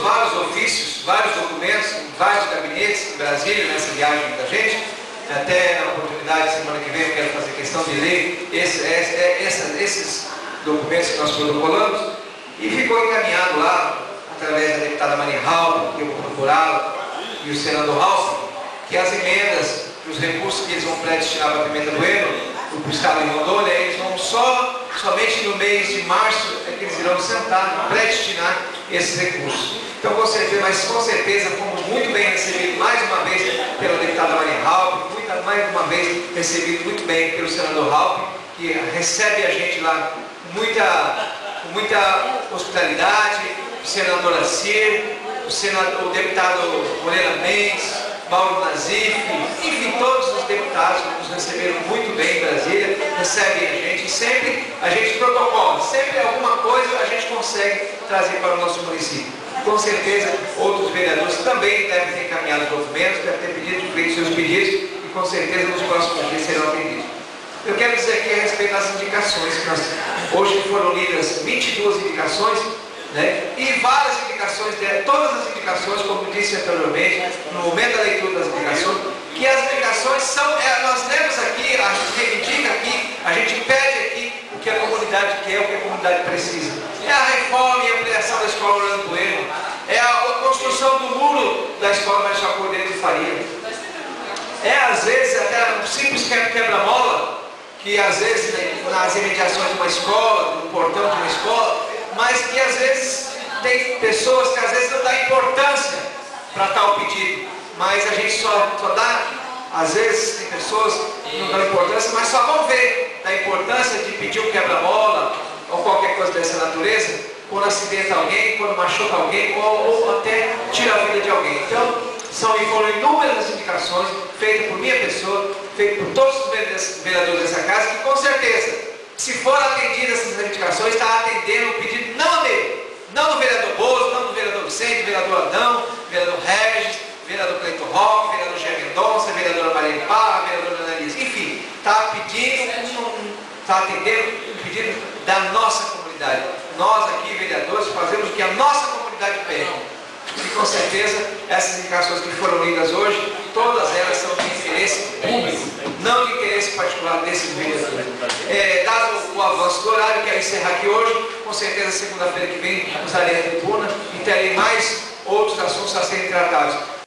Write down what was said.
trouxe vários ofícios, vários documentos, vários gabinetes em Brasília, nessa viagem da gente. Até na oportunidade, semana que vem, eu quero fazer questão de ler esses documentos que nós protocolamos. E ficou encaminhado lá, através da deputada Maria Halpe, que eu vou procurá-la, e o senador Halpe, que as emendas, os recursos que eles vão predestinar para a Pimenta Bueno, para o estado de Rondônia, eles vão somente no mês de março é que eles irão sentar e predestinar esses recursos. Então, com certeza, fomos muito bem recebidos mais uma vez pela deputada Maria Halpe, mais uma vez recebido muito bem pelo senador Halpe, que recebe a gente lá com muita hospitalidade, o senador Acir, o deputado Moreira Mendes, Mauro Nazif, enfim, todos os deputados nos receberam muito bem em Brasília, recebem a gente, sempre a gente protocola, sempre alguma coisa a gente consegue trazer para o nosso município. Com certeza, outros vereadores também devem ter encaminhado documentos, devem ter feito seus pedidos e com certeza nos próximos dias serão atendidos. Eu quero dizer aqui a respeito das indicações, que hoje foram lidas 22 indicações, né? E várias indicações, todas as indicações, como disse anteriormente, no momento da leitura das indicações, que as indicações são, nós lemos aqui, a gente reivindica aqui, a gente pede aqui o que a comunidade quer, o que a comunidade precisa. É a reforma e a ampliação da escola Orlando Bueno, é a construção do muro da escola Marechal Cordeiro de Faria, é às vezes até um simples quebra-mola, que às vezes nas imediações de uma escola, no portão de uma escola, mas que às vezes tem pessoas que às vezes não dão importância para tal pedido, mas a gente só dá, às vezes tem pessoas que não dão importância, mas só vão ver da importância de pedir um quebra-mola ou qualquer coisa dessa natureza, quando acidenta alguém, quando machuca alguém ou até tira a vida de alguém. Então, foram inúmeras indicações feitas por minha pessoa, feitas por todos os vereadores dessa casa, que com certeza, se for atendida essas indicações, está atendendo o pedido não dele, não do vereador Bozo, não do vereador Vicente, vereador Adão, vereador Regis, vereador Cleiton Roque, vereador Gé Mendonça, vereadora Maria Parra, vereadora Analise, enfim, está atendendo o pedido da nossa comunidade. Nós aqui, vereadores, fazemos o que a nossa comunidade pede. E com certeza, essas indicações que foram lidas hoje, todas elas são de interesse público, não de interesse particular desses vereadores. Dado o avanço do horário, quero encerrar aqui hoje, com certeza segunda-feira que vem usarei a tribuna e terei mais outros assuntos a serem tratados.